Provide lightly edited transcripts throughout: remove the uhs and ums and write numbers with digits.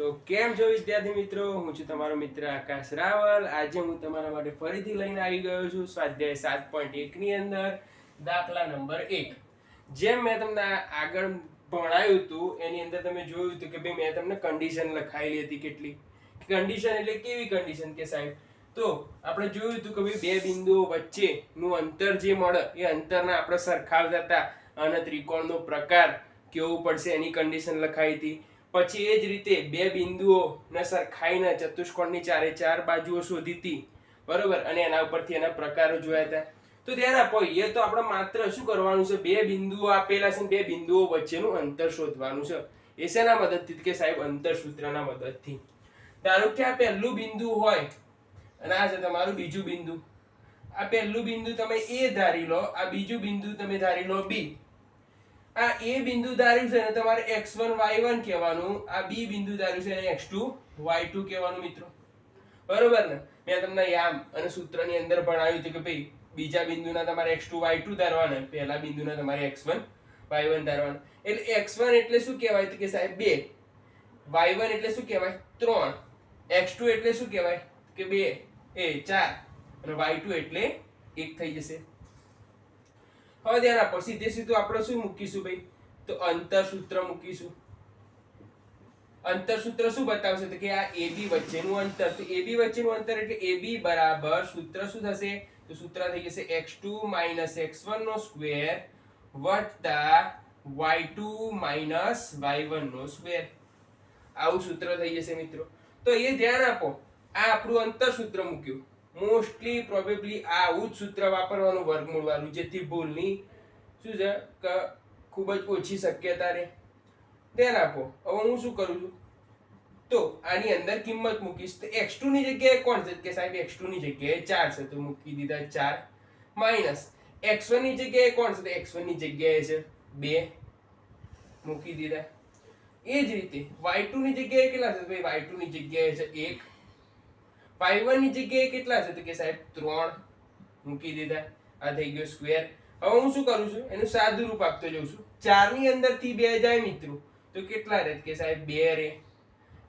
તો કેમ છો વિદ્યાર્થી મિત્રો, હું છું તમારો મિત્ર આકાશ રાવલ। આજે હું તમારા માટે ફરીથી લઈને આવી ગયો છું સ્વાધ્યાય 7.1 ની અંદર દાખલા નંબર 1। જેમ મેં તમને આગળ ભણાવ્યું હતું એની અંદર તમે જોયું હતું કે ભાઈ મેં તમને કન્ડિશન લખાયેલી હતી। કેટલી કન્ડિશન એટલે કેવી કન્ડિશન કે સાહેબ, તો આપણે જોયું હતું કે ભાઈ બે બિંદુઓ વચ્ચેનું અંતર જે મળે એ અંતરના આપણે સરખાવતા હતા અને ત્રિકોણનો પ્રકાર કેવો પડશે એની કન્ડિશન લખાઈ હતી। પછી એ જ રીતે બે બિંદુઓને સરખાઈને ચતુષ્કોણની ચારે ચાર બાજુઓ શોધી હતી, બરોબર, અને એના ઉપરથી એના પ્રકારો જોયા હતા। તો ધ્યાન આપો, એ તો આપણે માત્ર શું કરવાનું છે, બે બિંદુઓ આપેલા છે, બે બિંદુઓ વચ્ચેનું અંતર શોધવાનું છે। એ શેના મદદથી કે સાહેબ અંતર સૂત્રના મદદથી। ધારો કે આ પહેલું બિંદુ હોય અને આ છે તમારું બીજું બિંદુ। આ પહેલું બિંદુ તમે A ધારી લો, આ બીજું બિંદુ તમે ધારી લો B। આ A બિંદુ ધાર્યું છે ને તમારે x1 y1 કહેવાનું, આ B બિંદુ ધાર્યું છે ને x2 y2 કહેવાનું મિત્રો, બરોબર ને। મેં તમને યામ અને સૂત્રની અંદર ભણાવ્યું હતું કે ભાઈ બીજા બિંદુના તમારે x2 y2 ધારવાના, પહેલા બિંદુના તમારે x1 y1 ધારવાના। એટલે x1 એટલે શું કહેવાય તો કે સાહેબ 2, y1 એટલે શું કહેવાય 3, x2 એટલે શું કહેવાય કે 4 અને y2 એટલે 1 થઈ જશે। હવે ધ્યાન આપો, સીધે સીધું આપણે શું મૂકીશું ભાઈ, તો અંતર સૂત્ર મૂકીશું। અંતર સૂત્ર શું બતાવશે તો કે આ AB વચ્ચેનું અંતર, તો AB વચ્ચેનું અંતર એટલે AB બરાબર સૂત્ર શું થશે, તો સૂત્ર થઈ જશે x2 x1 નો સ્ક્વેર વત્તા y2 y1 નો સ્ક્વેર। આવું સૂત્ર થઈ જશે મિત્રો। તો એ ધ્યાન આપો, આ આપણું અંતર સૂત્ર મૂક્યું। મોસ્ટલી પ્રોબેબલી આવું જ સૂત્ર વાપરવાનું વર્ગમૂળ વાળું, જેથી ભૂલની શું છે કે ખૂબ જ ઓછી શક્યતા રહે। ધ્યાન આપો, હવે હું શું કરું છું, તો આની અંદર કિંમત મૂકીશ, તો x2 ની જગ્યાએ કોણ છે કે સાહેબ x2 ની જગ્યાએ 4 છે, તો મૂકી દીધા 4 માઈનસ x1 ની જગ્યાએ કોણ છે, તો x1 ની જગ્યાએ છે 2, મૂકી દીધા। એ જ રીતે y2 ની જગ્યાએ કેટલા છે, ભાઈ y2 ની જગ્યાએ છે 1, y1 ની જગ્યાએ કેટલા છે તો કે સાહેબ 3, મૂકી દીધા। આ થઈ ગયો સ્ક્વેર। હવે હું શું કરું છું, એનું સાદું રૂપ આપતો જઉં છું। 4 ની અંદર થી 2 જાય મિત્રો તો કેટલા રહે કે સાહેબ 2 રહે,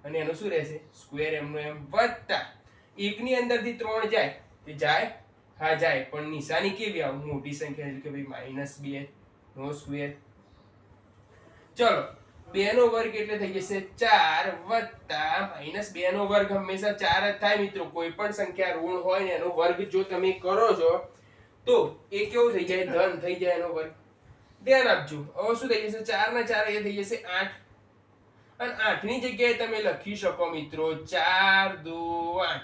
અને એનું શું રહેશે સ્ક્વેર એમનો એમ, વત્તા 1 ની અંદર થી 3 જાય તે જાય, હા જાય, પણ નિશાની કેવી આવે મોટી સંખ્યા એટલે કે ભાઈ -2 નો સ્ક્વેર। ચલો 2 નો વર્ગ એટલે થઈ જશે 4 વત્તા -2 નો વર્ગ હંમેશા 4 જ થાય મિત્રો। કોઈ પણ સંખ્યા ઋણ હોય ને એનો વર્ગ જો તમે કરો છો તો એ કેવું થઈ જાય, ધન થઈ જાય એનો વર્ગ। ધ્યાન આપજો, હવે શું થઈ જશે 4 ના 4 એ થઈ જશે 8, અને 8 ની જગ્યાએ તમે લખી શકો મિત્રો 4 2 8।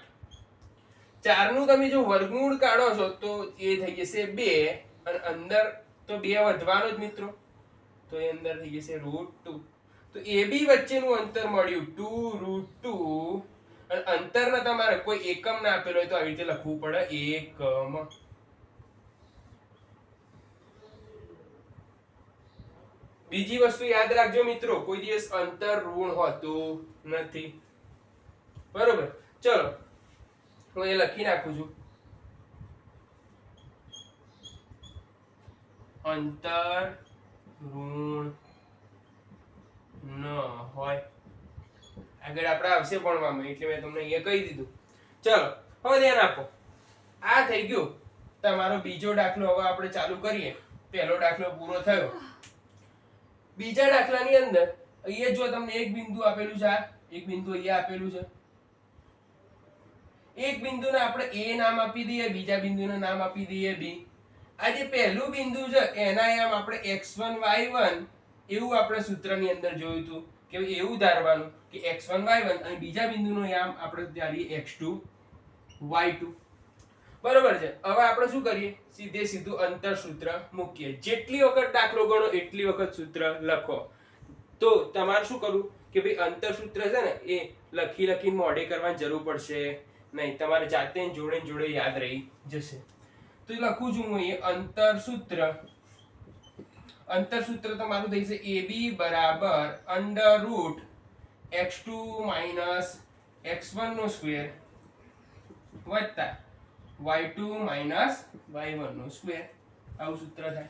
4 નું તમે જો વર્ગમૂળ કાઢો છો તો એ થઈ જશે 2, અને અંદર તો 2 વધવાનો જ મિત્રો, તો એ અંદર થઈ જશે √2। તો AB વચ્ચેનું અંતર મળ્યું 2√2, અને અંતરના તમારે કોઈ એકમ ના આપેલો હોય તો આવી રીતે લખવું પડે એકમ। બીજી વસ્તુ યાદ રાખજો મિત્રો, કોઈ દિવસ અંતર ઋણ હોતું નથી, બરોબર। ચલો હું એ લખી નાખું છું, અંતર ઋણ ન હોય। આગળ આપણે આવશે ભણવામાં એટલે મેં તમને અહીંયા કહી દીધું। ચલો હવે ધ્યાન આપો, આ થઈ ગયું તમારો બીજો દાખલો। હવે આપણે ચાલુ કરીએ, પહેલો દાખલો પૂરો થયો। બીજા દાખલાની અંદર અહીંયા જો તમને એક બિંદુ આપેલું છે, આ એક બિંદુ અહીંયા આપેલું છે, એક બિંદુને આપણે A નામ આપી દઈએ, બીજા બિંદુને નામ આપી દઈએ B। આ જે પહેલું બિંદુ છે એના નામ આપણે x1 y1 એવું આપણે સૂત્રની અંદર જોયું હતું કે એવું ધારવાનું કે x1 y1, અને બીજા બિંદુનું નામ આપણે ધારીએ x2 y2, બરોબર છે। હવે આપણે શું કરીએ, સીધે સીધું અંતર સૂત્ર મૂકીએ। જેટલી વખત દાખલો ગણો એટલી વખત સૂત્ર લખો। તો તમારે શું કરવું કે ભાઈ અંતર સૂત્ર છે ને એ લખીને મોઢે કરવાની જરૂર પડશે નહીં, તમારે જાતે જોડે જોડે યાદ રહી જશે। તો લખું છું હું એ અંતર સૂત્ર તમારું થઈ જશે AB બરાબર √x2 x1 નો સ્ક્વેર વત્તા y2 y1 નો સ્ક્વેર। આવું સૂત્ર થાય।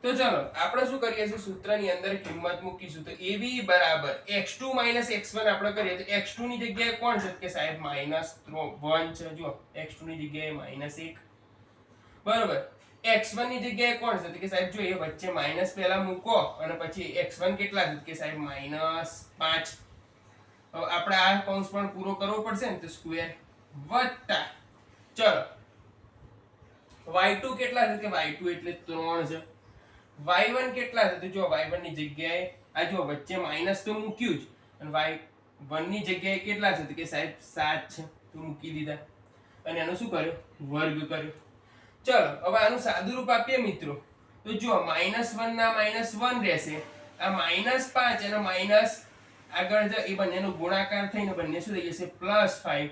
તો ચલો આપણે શું કરીએ છીએ સૂત્રની અંદર કિંમત મૂકીશું. તો AB બરાબર x2 - x1 આપણે કરીએ તો x2 ની જગ્યાએ કોણ છે કે સાહેબ -1 છે. જો x2 ની જગ્યાએ -1 બરોબર. x1 ની જગ્યાએ કોણ છે કે સાહેબ જો એ વચ્ચે માઈનસ પહેલા મૂકો અને પછી x1 કેટલા છે કે સાહેબ -5. હવે આપણે આ કૌંસ પણ પૂરો કરવો પડશે ને તો સ્ક્વેર વત્તા ચલો y2 કેટલા છે કે y2 એટલે 3 છે. y1 કેટલા છે તો જો y1 ની જગ્યાએ આ જો વચ્ચે માઈનસ તો મૂક્યું જ અને y1 ની જગ્યાએ કેટલા છે તો કે સાહેબ 7 છે તો મૂકી દીધા અને એનો શું કર્યો વર્ગ કર્યો. ચલો હવે આનું સાદું રૂપ આપીએ મિત્રો તો જો -1 ના -1 રહેશે આ -5 અને માઈનસ આગળ જ એ બંનેનો ગુણાકાર થઈને બંને શું થઈ જશે +5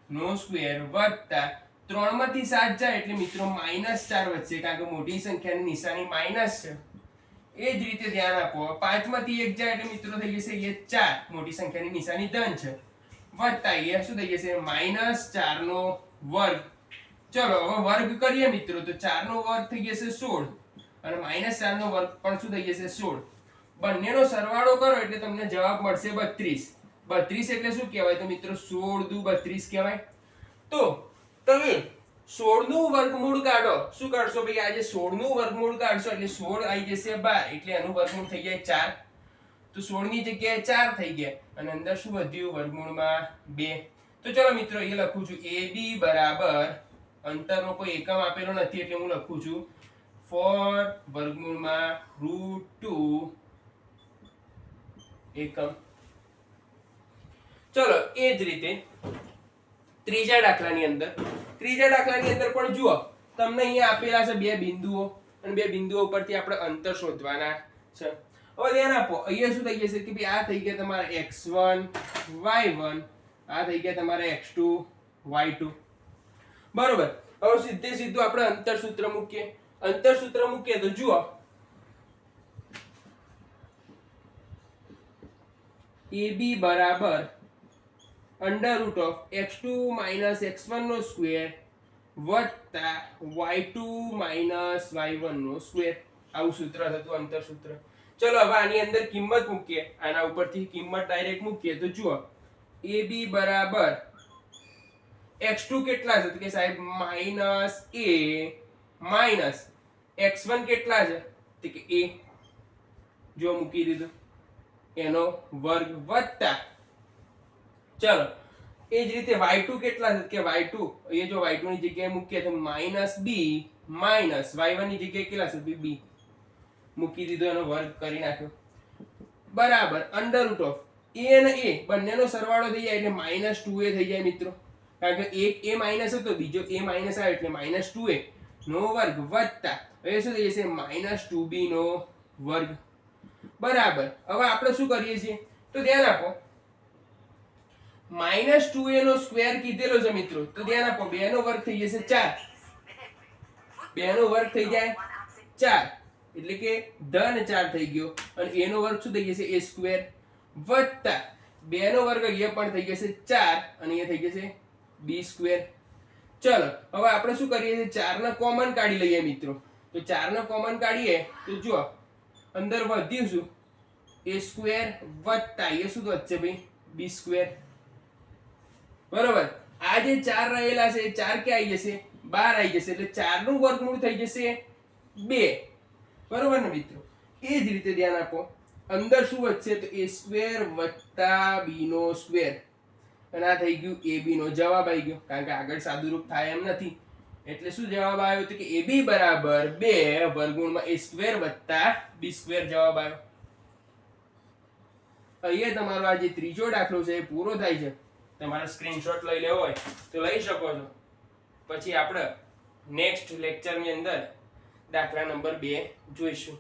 નો સ્ક્વેર વત્તા 3 માંથી 7 જાય એટલે મિત્રો -4 વધશે કારણ કે મોટી સંખ્યાની નિશાની માઈનસ છે. એ જ રીતે ધ્યાન આપો 5 માંથી 1 જાય એટલે મિત્રો થઈ જશે એ 4 મોટી સંખ્યાની નિશાની ધન છે વત્તા એ શું થઈ જશે -4 નો વર્ગ. ચલો હવે વર્ગ કરીએ મિત્રો તો 4 નો વર્ગ થઈ જશે 16 અને -4 નો વર્ગ પણ શું થઈ જશે 16. બંનેનો સરવાળો કરો એટલે તમને જવાબ મળશે 32. 32 એટલે શું કહેવાય તો મિત્રો 16 દુ 32 કહેવાય. તો તમે 16 નું વર્ગમૂળ કાઢો. શું કરશો ભાઈ આજે 16 નું વર્ગમૂળ કાઢશો એટલે 16 આવી જશે 12 એટલે એનું વર્ગમૂળ થઈ જાય 4. તો 16 ની જગ્યાએ 4 થઈ ગયા અને અંદર શું વધ્યું વર્ગમૂળમાં 2. તો ચલો મિત્રો એ લખું છું AB બરાબર અંતરનો કોઈ એકમ આપેલો નથી એટલે હું લખું છું 4 વર્ગમૂળમાં √2 એકમ. ચલો એ જ રીતે ત્રીજા દાખલાની અંદર પણ જુઓ તમને અહીંયા આપેલા છે બે બિંદુઓ અને બે બિંદુઓ પરથી આપણે અંતર શોધવાના છે. હવે ધ્યાન આપો અહીંયા શું થઈ જશે કે ભાઈ આ થઈ ગયા તમારા x1 y1 આ થઈ ગયા તમારા x2 y2 બરોબર. હવે સીધું આપણે અંતર સૂત્ર મૂકીએ તો જુઓ AB બરાબર √x2 - x1 નો સ્ક્વેર વત્તા y2 - y1 નો સ્ક્વેર. આવું સૂત્ર હતું અંતર સૂત્ર. ચલો હવે આની અંદર કિંમત મૂકીએ. આના ઉપરથી કિંમત ડાયરેક્ટ મૂકીએ તો જુઓ AB બરાબર x2 કેટલા છે તો કે સાહેબ -a -x1 કેટલા છે તો કે a જો મૂકી દીધું એનો વર્ગ વત્તા ચલો એ જ રીતે y2 કેટલા છે કે y2 એ જો y2 ની જગ્યાએ મૂકીએ તો -b -y1 ની જગ્યાએ કેટલા છે b મૂકી દીધો એનો વર્ગ કરી નાખ્યો બરાબર √a અને a બંનેનો સરવાળો થઈ જાય એટલે -2a થઈ જાય મિત્રો કારણ કે એક a માઈનસ હતો બીજો a માઈનસ આવે એટલે -2a નો વર્ગ વત્તા હવે શું થઈ જશે -2b નો વર્ગ બરાબર. હવે આપણે શું કરીએ છીએ તો ધ્યાન આપો -2a નો સ્ક્વેર કીધેલો છે મિત્રો તો ધ્યાન આપો 2 નો વર્ગ થઈ જશે 4 2 નો વર્ગ થઈ જાય 4 એટલે કે ધન 4 થઈ ગયો અને a નો વર્ગ શું થઈ જશે a સ્ક્વેર વત્તા 2 નો વર્ગ અહીંયા પણ થઈ જશે 4 અને અહીંયા થઈ જશે b સ્ક્વેર. ચલો હવે આપણે શું કરીએ છીએ 4 ને કોમન કાઢી લઈએ મિત્રો તો 4 ને કોમન કાઢીએ તો જુઓ અંદર વધ્યું શું a સ્ક્વેર વત્તા એ શું વધશે ભાઈ b સ્ક્વેર બરોબર. આ જે 4 રહેલા છે એ 4 કે આવી જશે 12 આવી જશે એટલે 4 નું વર્ગમૂળ થઈ જશે 2 બરોબર ને મિત્રો. એ જ રીતે ધ્યાન આપો અંદર શું વધશે તો a સ્ક્વેર વત્તા b નો સ્ક્વેર અને આ થઈ ગયું ab નો જવાબ આવી ગયો કારણ કે આગળ સાદુરૂપ થાય એમ નથી એટલે શું જવાબ આવ્યો તો કે ab બરાબર 2 વર્ગમૂળમાં a સ્ક્વેર વત્તા b સ્ક્વેર જવાબ આવ્યો. અહીંયા તમારો આ જે ત્રીજો દાખલો છે એ પૂરો થાય છે. તમારે સ્ક્રીનશોટ લઈ લેવો હોય તો લઈ શકો છો. પછી આપણે નેક્સ્ટ લેક્ચરની અંદર દાખલા નંબર 2 જોઈશું.